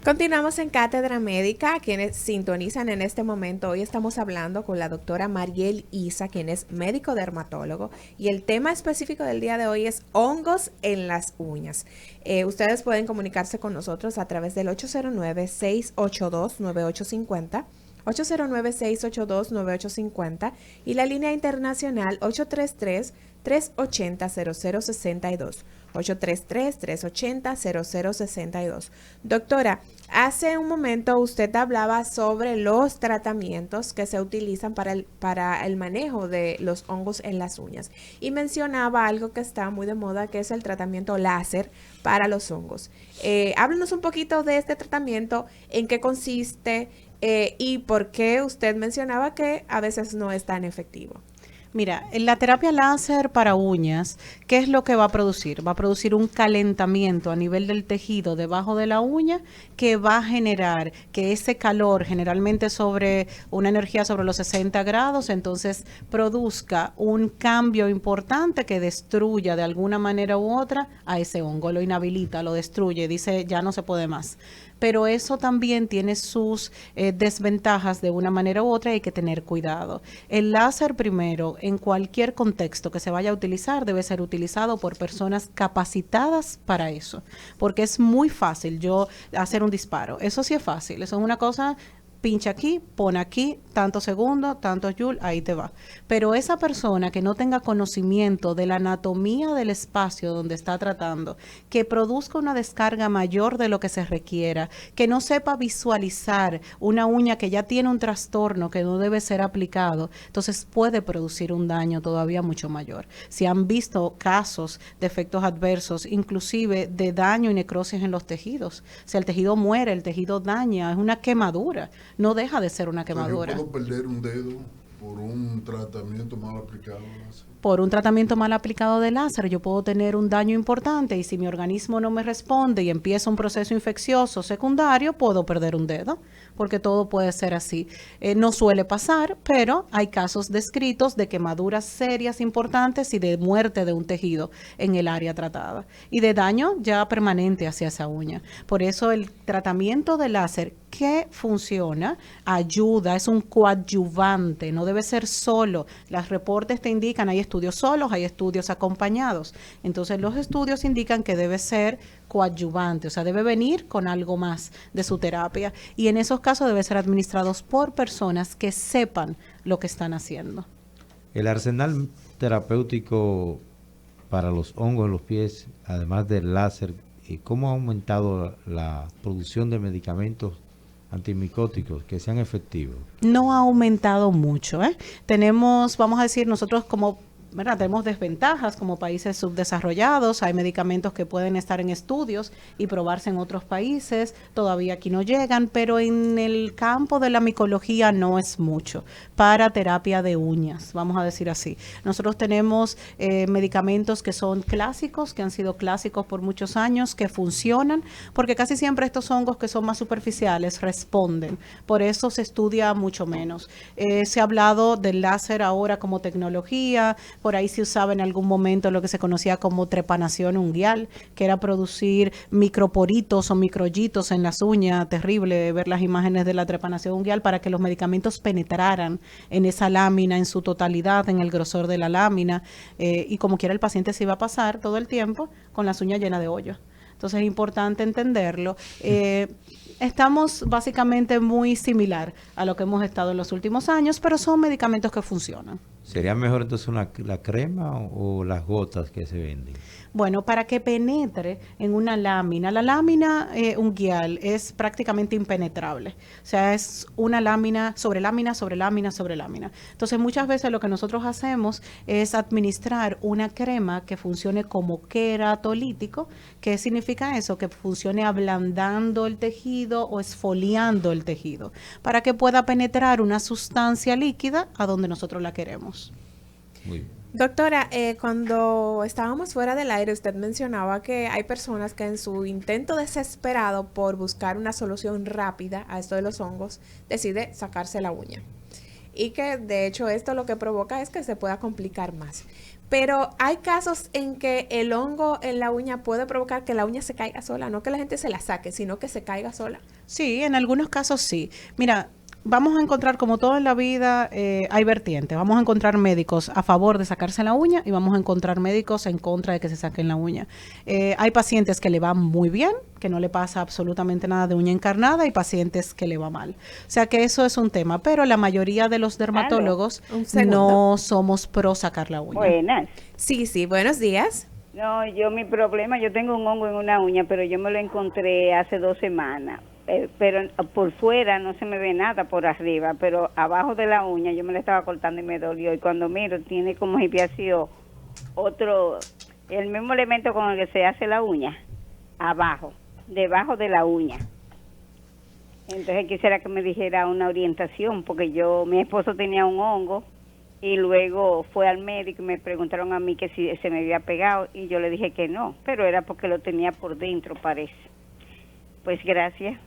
Continuamos en Cátedra Médica, quienes sintonizan en este momento. Hoy estamos hablando con la doctora Mariel Isa, quien es médico dermatólogo, y el tema específico del día de hoy es hongos en las uñas. Ustedes pueden comunicarse con nosotros a través del 809-682-9850, 809-682-9850 y la línea internacional 833-380-0062. 833-380-0062. Doctora, hace un momento usted hablaba sobre los tratamientos que se utilizan para el manejo de los hongos en las uñas y mencionaba algo que está muy de moda, que es el tratamiento láser para los hongos. Háblenos un poquito de este tratamiento, en qué consiste y por qué usted mencionaba que a veces no es tan efectivo. Mira, en la terapia láser para uñas, ¿qué es lo que va a producir? Va a producir un calentamiento a nivel del tejido debajo de la uña que va a generar que ese calor, generalmente sobre una energía sobre los 60 grados, entonces produzca un cambio importante que destruya de alguna manera u otra a ese hongo, lo inhabilita, lo destruye, dice ya no se puede más. Pero eso también tiene sus desventajas de una manera u otra y hay que tener cuidado. El láser primero, en cualquier contexto que se vaya a utilizar, debe ser utilizado por personas capacitadas para eso, porque es muy fácil yo hacer un disparo. Eso sí es fácil, eso es una cosa. Pincha aquí, pon aquí, tantos segundos, tantos joules, ahí te va. Pero esa persona que no tenga conocimiento de la anatomía del espacio donde está tratando, que produzca una descarga mayor de lo que se requiera, que no sepa visualizar una uña que ya tiene un trastorno que no debe ser aplicado, entonces puede producir un daño todavía mucho mayor. Si han visto casos de efectos adversos, inclusive de daño y necrosis en los tejidos, si el tejido muere, el tejido daña, es una quemadura. No deja de ser una quemadura. ¿Yo puedo perder un dedo por un tratamiento mal aplicado? Por un tratamiento mal aplicado de láser, yo puedo tener un daño importante y si mi organismo no me responde y empieza un proceso infeccioso secundario, puedo perder un dedo, porque todo puede ser así. No suele pasar, pero hay casos descritos de quemaduras serias importantes y de muerte de un tejido en el área tratada y de daño ya permanente hacia esa uña. Por eso el tratamiento de láser que funciona, ayuda, es un coadyuvante, no debe ser solo. Los reportes te indican, hay estudios solos, hay estudios acompañados. Entonces los estudios indican que debe ser coadyuvante, o sea, debe venir con algo más de su terapia. Y en esos casos debe ser administrados por personas que sepan lo que están haciendo. El arsenal terapéutico para los hongos en los pies, además del láser, ¿cómo ha aumentado la producción de medicamentos antimicóticos que sean efectivos? No ha aumentado mucho, ¿eh? Tenemos, vamos a decir, nosotros como, ¿verdad? Tenemos desventajas como países subdesarrollados, hay medicamentos que pueden estar en estudios y probarse en otros países, todavía aquí no llegan, pero en el campo de la micología no es mucho para terapia de uñas, vamos a decir así. Nosotros tenemos medicamentos que son clásicos, que han sido clásicos por muchos años, que funcionan, porque casi siempre estos hongos que son más superficiales responden, por eso se estudia mucho menos. Se ha hablado del láser ahora como tecnología. Por ahí se usaba en algún momento lo que se conocía como trepanación unguial, que era producir microporitos o microllitos en las uñas. Terrible ver las imágenes de la trepanación unguial para que los medicamentos penetraran en esa lámina, en su totalidad, en el grosor de la lámina. Y como quiera el paciente se iba a pasar todo el tiempo con las uñas llenas de hoyo. Entonces es importante entenderlo. Estamos básicamente muy similar a lo que hemos estado en los últimos años, pero son medicamentos que funcionan. ¿Sería mejor entonces la crema o las gotas que se venden? Bueno, para que penetre en una lámina, la lámina unguial es prácticamente impenetrable. O sea, es una lámina sobre lámina, sobre lámina, sobre lámina. Entonces, muchas veces lo que nosotros hacemos es administrar una crema que funcione como queratolítico. ¿Qué significa eso? Que funcione ablandando el tejido o esfoliando el tejido, para que pueda penetrar una sustancia líquida a donde nosotros la queremos. Muy bien. Doctora, cuando estábamos fuera del aire, usted mencionaba que hay personas que en su intento desesperado por buscar una solución rápida a esto de los hongos, decide sacarse la uña. Y que de hecho esto lo que provoca es que se pueda complicar más. Pero hay casos en que el hongo en la uña puede provocar que la uña se caiga sola, no que la gente se la saque, sino que se caiga sola. Sí, en algunos casos sí. Mira, vamos a encontrar, como todo en la vida, hay vertientes. Vamos a encontrar médicos a favor de sacarse la uña y vamos a encontrar médicos en contra de que se saquen la uña. Hay pacientes que le van muy bien, que no le pasa absolutamente nada de uña encarnada, y pacientes que le va mal. O sea que eso es un tema, pero la mayoría de los dermatólogos Un segundo. no somos pro sacar la uña. Buenas. Sí, buenos días. No, mi problema, yo tengo un hongo en una uña, pero yo me lo encontré hace 2 semanas. Pero por fuera no se me ve nada por arriba, pero abajo de la uña yo me la estaba cortando y me dolió. Y cuando miro, tiene como si hubiera sido el mismo elemento con el que se hace la uña, abajo, debajo de la uña. Entonces quisiera que me dijera una orientación, porque mi esposo tenía un hongo y luego fue al médico y me preguntaron a mí que si se me había pegado y yo le dije que no, pero era porque lo tenía por dentro, parece. Pues gracias.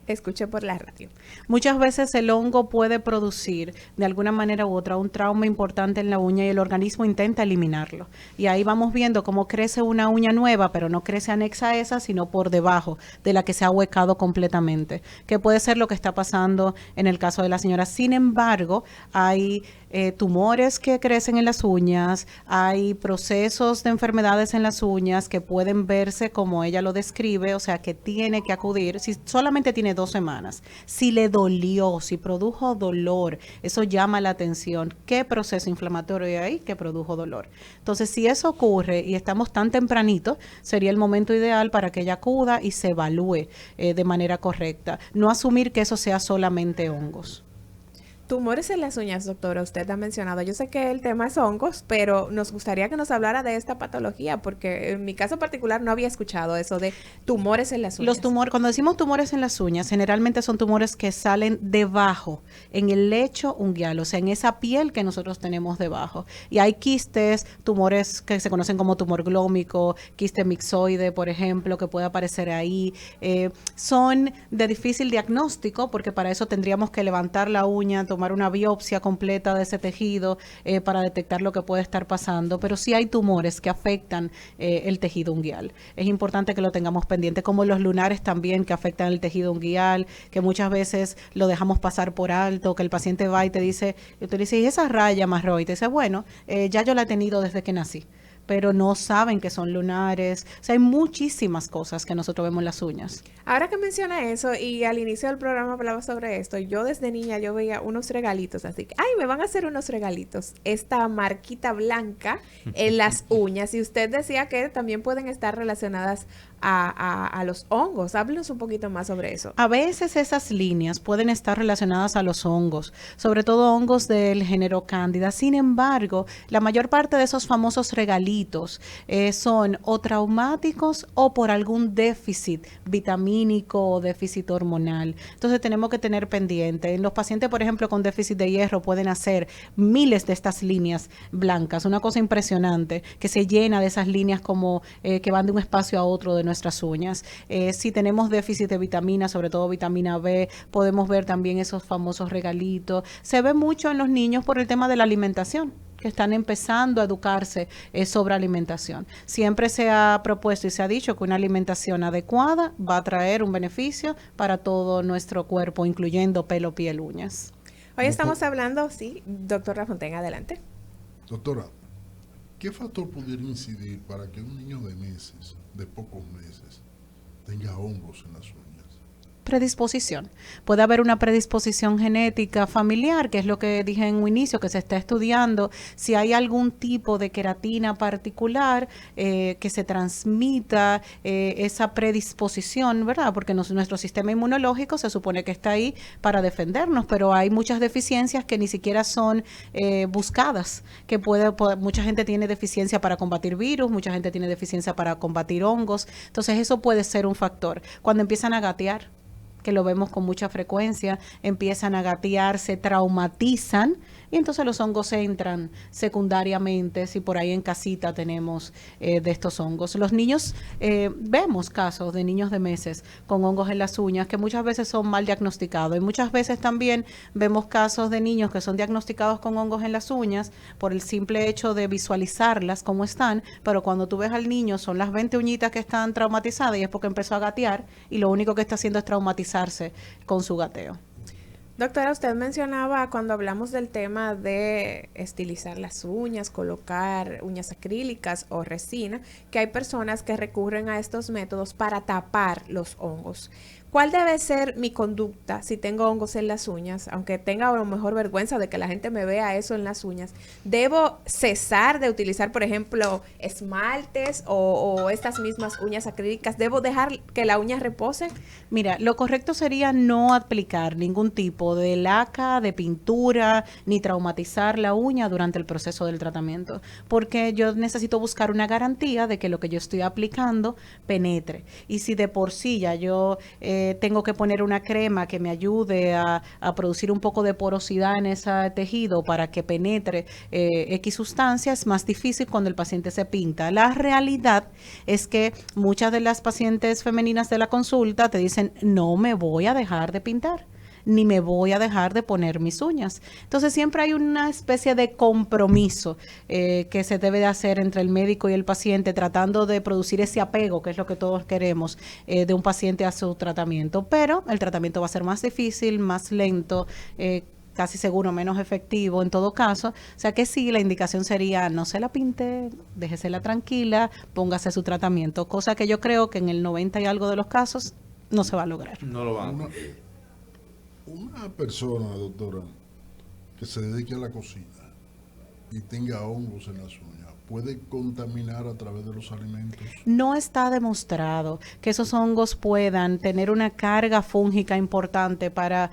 Escuché por la radio. Muchas veces el hongo puede producir de alguna manera u otra un trauma importante en la uña y el organismo intenta eliminarlo. Y ahí vamos viendo cómo crece una uña nueva, pero no crece anexa a esa, sino por debajo de la que se ha huecado completamente, que puede ser lo que está pasando en el caso de la señora. Sin embargo, hay tumores que crecen en las uñas, hay procesos de enfermedades en las uñas que pueden verse como ella lo describe, o sea que tiene que acudir, si solamente tiene 2 semanas, si le dolió, si produjo dolor, eso llama la atención. ¿Qué proceso inflamatorio hay ahí que produjo dolor? Entonces, si eso ocurre y estamos tan tempranito, sería el momento ideal para que ella acuda y se evalúe de manera correcta. No asumir que eso sea solamente hongos. Tumores en las uñas, doctora, usted ha mencionado. Yo sé que el tema es hongos, pero nos gustaría que nos hablara de esta patología, porque en mi caso particular no había escuchado eso de tumores en las uñas. Los tumores, cuando decimos tumores en las uñas, generalmente son tumores que salen debajo, en el lecho unguial, o sea, en esa piel que nosotros tenemos debajo. Y hay quistes, tumores que se conocen como tumor glómico, quiste mixoide, por ejemplo, que puede aparecer ahí. Son de difícil diagnóstico, porque para eso tendríamos que levantar la uña, tomar una biopsia completa de ese tejido para detectar lo que puede estar pasando, pero sí hay tumores que afectan el tejido unguial. Es importante que lo tengamos pendiente, como los lunares también, que afectan el tejido unguial, que muchas veces lo dejamos pasar por alto, que el paciente va y te dice, ¿y esa raya marrón? Y te dice, bueno, ya yo la he tenido desde que nací, pero no saben que son lunares. O sea, hay muchísimas cosas que nosotros vemos en las uñas. Ahora que menciona eso, y al inicio del programa hablaba sobre esto, yo desde niña yo veía unos regalitos, así que, ay, me van a hacer unos regalitos. Esta marquita blanca en las uñas, y usted decía que también pueden estar relacionadas a los hongos. Háblenos un poquito más sobre eso. A veces esas líneas pueden estar relacionadas a los hongos, sobre todo hongos del género Cándida. Sin embargo, la mayor parte de esos famosos regalitos son o traumáticos o por algún déficit vitamínico o déficit hormonal. Entonces tenemos que tener pendiente. En los pacientes, por ejemplo, con déficit de hierro pueden hacer miles de estas líneas blancas. Una cosa impresionante, que se llena de esas líneas como que van de un espacio a otro de nuestras uñas. Si tenemos déficit de vitamina, sobre todo vitamina B, podemos ver también esos famosos regalitos. Se ve mucho en los niños por el tema de la alimentación, que están empezando a educarse sobre alimentación. Siempre se ha propuesto y se ha dicho que una alimentación adecuada va a traer un beneficio para todo nuestro cuerpo, incluyendo pelo, piel, uñas. Hoy estamos hablando, sí, doctor Lafontaine, adelante. Doctora, ¿qué factor pudiera incidir para que un niño de pocos meses, tenga hongos en las uñas? Predisposición. Puede haber una predisposición genética familiar, que es lo que dije en un inicio, que se está estudiando si hay algún tipo de queratina particular que se transmita esa predisposición, ¿verdad? Porque nuestro sistema inmunológico se supone que está ahí para defendernos, pero hay muchas deficiencias que ni siquiera son buscadas, que mucha gente tiene deficiencia para combatir virus, mucha gente tiene deficiencia para combatir hongos, entonces eso puede ser un factor. Cuando empiezan a gatear, que lo vemos con mucha frecuencia, empiezan a gatear, se traumatizan y entonces los hongos entran secundariamente si por ahí en casita tenemos de estos hongos. Los niños, vemos casos de niños de meses con hongos en las uñas que muchas veces son mal diagnosticados y muchas veces también vemos casos de niños que son diagnosticados con hongos en las uñas por el simple hecho de visualizarlas como están, pero cuando tú ves al niño son las 20 uñitas que están traumatizadas y es porque empezó a gatear y lo único que está haciendo es traumatizarse con su gateo. Doctora, usted mencionaba cuando hablamos del tema de estilizar las uñas, colocar uñas acrílicas o resina, que hay personas que recurren a estos métodos para tapar los hongos. ¿Cuál debe ser mi conducta si tengo hongos en las uñas? Aunque tenga a lo mejor vergüenza de que la gente me vea eso en las uñas. ¿Debo cesar de utilizar, por ejemplo, esmaltes o estas mismas uñas acrílicas? ¿Debo dejar que la uña repose? Mira, lo correcto sería no aplicar ningún tipo de laca, de pintura, ni traumatizar la uña durante el proceso del tratamiento, porque yo necesito buscar una garantía de que lo que yo estoy aplicando penetre. Y si de por sí ya yo tengo que poner una crema que me ayude a producir un poco de porosidad en ese tejido para que penetre X sustancia, es más difícil cuando el paciente se pinta. La realidad es que muchas de las pacientes femeninas de la consulta te dicen, no me voy a dejar de pintar, ni me voy a dejar de poner mis uñas. Entonces siempre hay una especie de compromiso que se debe de hacer entre el médico y el paciente, tratando de producir ese apego, que es lo que todos queremos, de un paciente a su tratamiento. Pero el tratamiento va a ser más difícil, más lento, casi seguro menos efectivo en todo caso. O sea que sí, la indicación sería no se la pinte, déjesela tranquila, póngase su tratamiento, cosa que yo creo que en el 90 y algo de los casos no se va a lograr. No lo van. Una persona, doctora, que se dedique a la cocina y tenga hongos en las uñas, ¿puede contaminar a través de los alimentos? No está demostrado que esos hongos puedan tener una carga fúngica importante para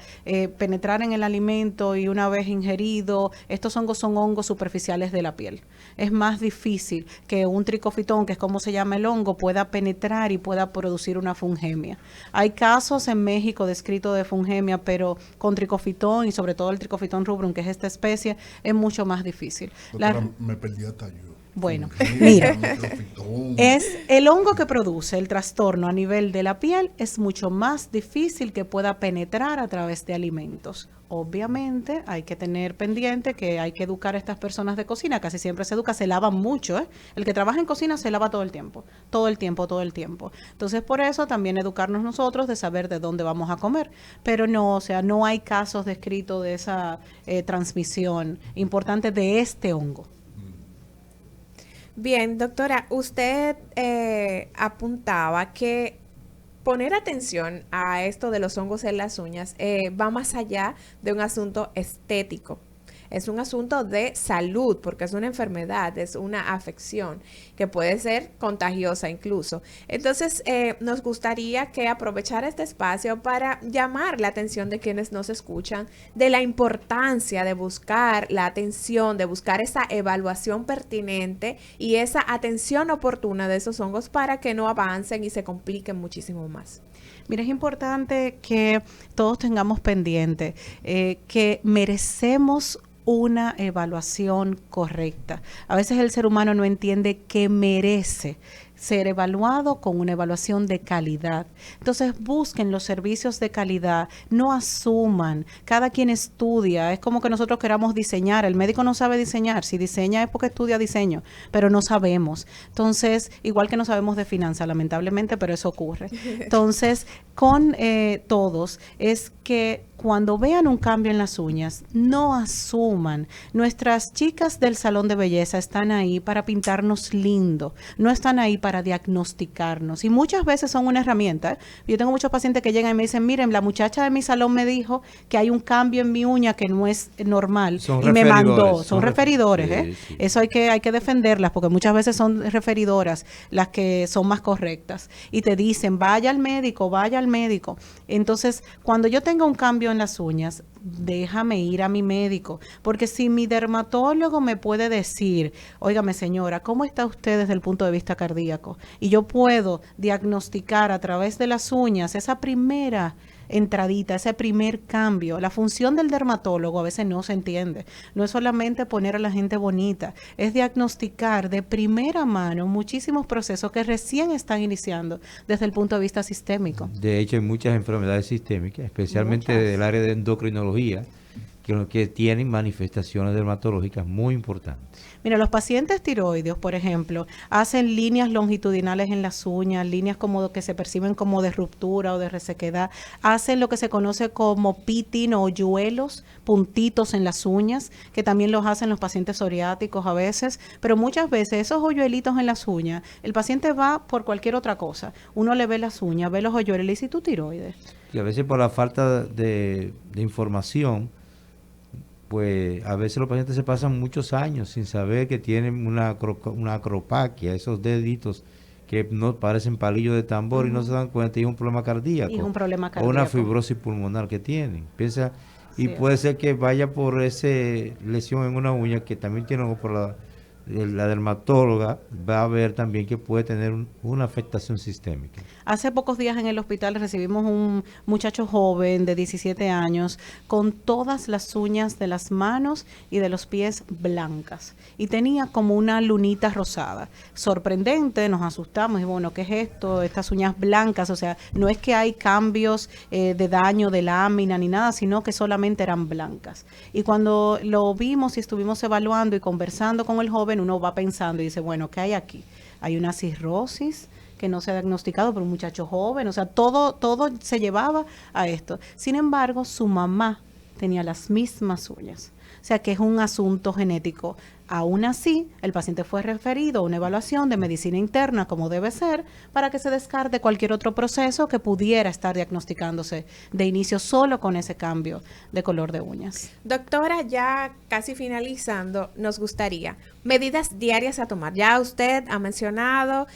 penetrar en el alimento y una vez ingerido, estos hongos son hongos superficiales de la piel. Es más difícil que un tricofitón, que es como se llama el hongo, pueda penetrar y pueda producir una fungemia. Hay casos en México descritos de fungemia, pero con tricofitón y sobre todo el tricofitón rubrum, que es esta especie, es mucho más difícil. Doctora, me perdí hasta yo. Bueno, mira, es el hongo que produce el trastorno a nivel de la piel, es mucho más difícil que pueda penetrar a través de alimentos. Obviamente hay que tener pendiente que hay que educar a estas personas de cocina, casi siempre se educa, se lavan mucho, ¿eh? El que trabaja en cocina se lava todo el tiempo, todo el tiempo, todo el tiempo. Entonces por eso también educarnos nosotros de saber de dónde vamos a comer, pero no, o sea, no hay casos descritos de esa transmisión importante de este hongo. Bien, doctora, usted apuntaba que poner atención a esto de los hongos en las uñas va más allá de un asunto estético. Es un asunto de salud, porque es una enfermedad, es una afección que puede ser contagiosa incluso. Entonces, nos gustaría que aprovechara este espacio para llamar la atención de quienes nos escuchan de la importancia de buscar la atención, de buscar esa evaluación pertinente y esa atención oportuna de esos hongos para que no avancen y se compliquen muchísimo más. Mira, es importante que todos tengamos pendiente que merecemos una evaluación correcta. A veces el ser humano no entiende que merece ser evaluado con una evaluación de calidad. Entonces busquen los servicios de calidad, no asuman, cada quien estudia, es como que nosotros queramos diseñar, el médico no sabe diseñar, si diseña es porque estudia diseño, pero no sabemos. Entonces, igual que no sabemos de finanzas, lamentablemente, pero eso ocurre. Entonces, con todos es que cuando vean un cambio en las uñas, no asuman. Nuestras chicas del salón de belleza están ahí para pintarnos lindo, no están ahí para diagnosticarnos. Y muchas veces son una herramienta. Yo tengo muchos pacientes que llegan y me dicen, miren, la muchacha de mi salón me dijo que hay un cambio en mi uña que no es normal. Y me mandó. Son referidores, ¿eh? Sí. Eso hay que defenderlas, porque muchas veces son referidoras las que son más correctas. Y te dicen, vaya al médico, vaya al médico. Entonces, cuando yo tenga un cambio en las uñas, déjame ir a mi médico, porque si mi dermatólogo me puede decir, óigame señora, ¿cómo está usted desde el punto de vista cardíaco? Y yo puedo diagnosticar a través de las uñas esa primera entradita, ese primer cambio. La función del dermatólogo a veces no se entiende. No es solamente poner a la gente bonita, es diagnosticar de primera mano muchísimos procesos que recién están iniciando desde el punto de vista sistémico. De hecho, hay muchas enfermedades sistémicas, especialmente Muchas. del área de endocrinología, que tienen manifestaciones dermatológicas muy importantes. Mira, los pacientes tiroideos, por ejemplo, hacen líneas longitudinales en las uñas, líneas como que se perciben como de ruptura o de resequedad, hacen lo que se conoce como pitting o hoyuelos, puntitos en las uñas, que también los hacen los pacientes psoriáticos a veces, pero muchas veces esos hoyuelitos en las uñas, el paciente va por cualquier otra cosa, uno le ve las uñas, ve los hoyuelos y le dice, ¿tú tiroides? Y a veces por la falta de información, pues a veces los pacientes se pasan muchos años sin saber que tienen una acropaquia, esos deditos que no parecen palillos de tambor y no se dan cuenta y es un problema cardíaco. Y es un problema O cardíaco. una fibrosis pulmonar que tienen. Piensa, y Sí. puede ser que vaya por esa lesión en una uña que también tiene por la dermatóloga, va a ver también que puede tener una afectación sistémica. Hace pocos días en el hospital recibimos un muchacho joven de 17 años con todas las uñas de las manos y de los pies blancas y tenía como una lunita rosada. Sorprendente, nos asustamos y bueno, ¿qué es esto? Estas uñas blancas, o sea, no es que hay cambios de daño de lámina ni nada, sino que solamente eran blancas. Y cuando lo vimos y estuvimos evaluando y conversando con el joven, uno va pensando y dice, bueno, ¿qué hay aquí? Hay una cirrosis que no se ha diagnosticado por un muchacho joven, o sea, todo se llevaba a esto. Sin embargo, su mamá tenía las mismas uñas, o sea que es un asunto genético. Aún así, el paciente fue referido a una evaluación de medicina interna como debe ser para que se descarte cualquier otro proceso que pudiera estar diagnosticándose de inicio solo con ese cambio de color de uñas. Doctora, ya casi finalizando, nos gustaría medidas diarias a tomar. Ya usted ha mencionado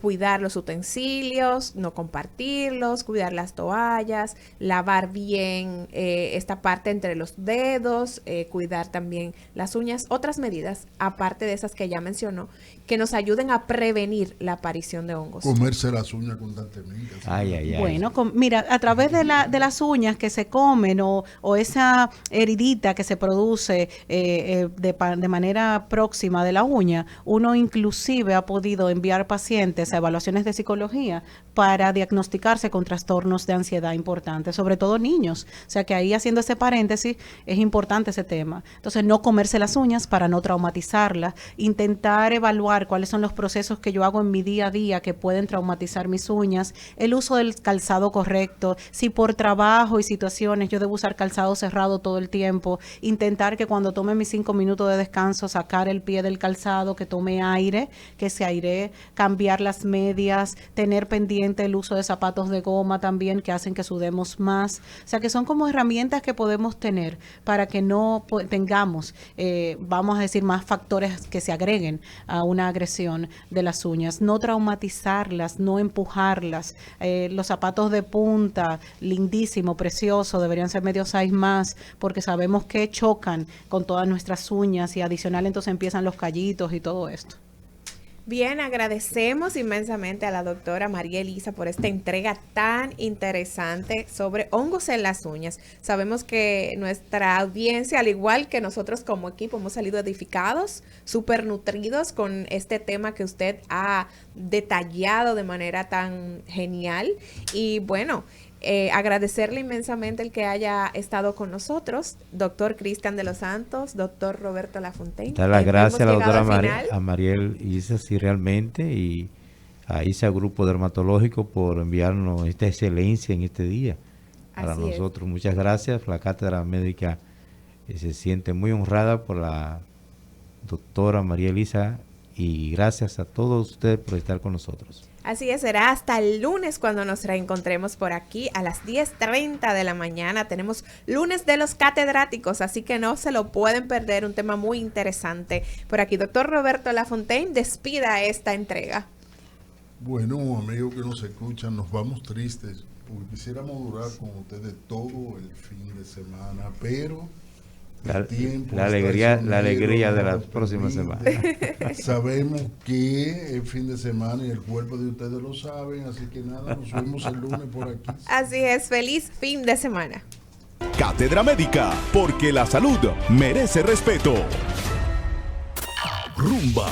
cuidar los utensilios, no compartirlos, cuidar las toallas, lavar bien esta parte entre los dedos, cuidar también las uñas. Otras medidas, aparte de esas que ya mencionó, que nos ayuden a prevenir la aparición de hongos. Comerse las uñas constantemente. así. Ay, ay, ay. Bueno, mira, a través de las uñas que se comen o esa heridita que se produce de manera próxima de la uña, uno inclusive ha podido enviar pacientes a evaluaciones de psicología para diagnosticarse con trastornos de ansiedad importantes, sobre todo niños. O sea que ahí haciendo ese paréntesis es importante ese tema. Entonces no comerse las uñas para no traumatizarlas, intentar evaluar cuáles son los procesos que yo hago en mi día a día que pueden traumatizar mis uñas, el uso del calzado correcto, si por trabajo y situaciones yo debo usar calzado cerrado todo el tiempo, intentar que cuando tome mis 5 minutos de descanso sacar el pie del calzado, que tome aire, que se airee, cambiar las medias, tener pendiente el uso de zapatos de goma también que hacen que sudemos más. O sea que son como herramientas que podemos tener para que no tengamos, vamos a decir, más factores que se agreguen a una agresión de las uñas. No traumatizarlas, no empujarlas. Los zapatos de punta, lindísimo, precioso, deberían ser medio size más porque sabemos que chocan con todas nuestras uñas y adicional entonces empiezan los callitos y todo esto. Bien, agradecemos inmensamente a la doctora María Elisa por esta entrega tan interesante sobre hongos en las uñas. Sabemos que nuestra audiencia, al igual que nosotros como equipo, hemos salido edificados, súper nutridos con este tema que usted ha detallado de manera tan genial. Y bueno, agradecerle inmensamente el que haya estado con nosotros, doctor Cristian de los Santos, doctor Roberto Lafontaine. Dar las gracias a la doctora Final. a Mariel Isa, sí, realmente, y a ISA Grupo Dermatológico por enviarnos esta excelencia en este día para Así es. nosotros. Muchas gracias. La Cátedra Médica se siente muy honrada por la doctora María Elisa y gracias a todos ustedes por estar con nosotros. Así es, será hasta el lunes cuando nos reencontremos por aquí a las 10:30 de la mañana. Tenemos lunes de los catedráticos, así que no se lo pueden perder, un tema muy interesante. Por aquí, doctor Roberto Lafontaine, despida esta entrega. Bueno, amigos que nos escuchan, nos vamos tristes porque quisiéramos durar con ustedes todo el fin de semana, pero El tiempo La es alegría traicionero, de no la nos próxima semana. permite. Sabemos que es fin de semana y el cuerpo de ustedes lo saben, así que nada, nos vemos el lunes por aquí. Así es, feliz fin de semana. Cátedra Médica, porque la salud merece respeto. Rumba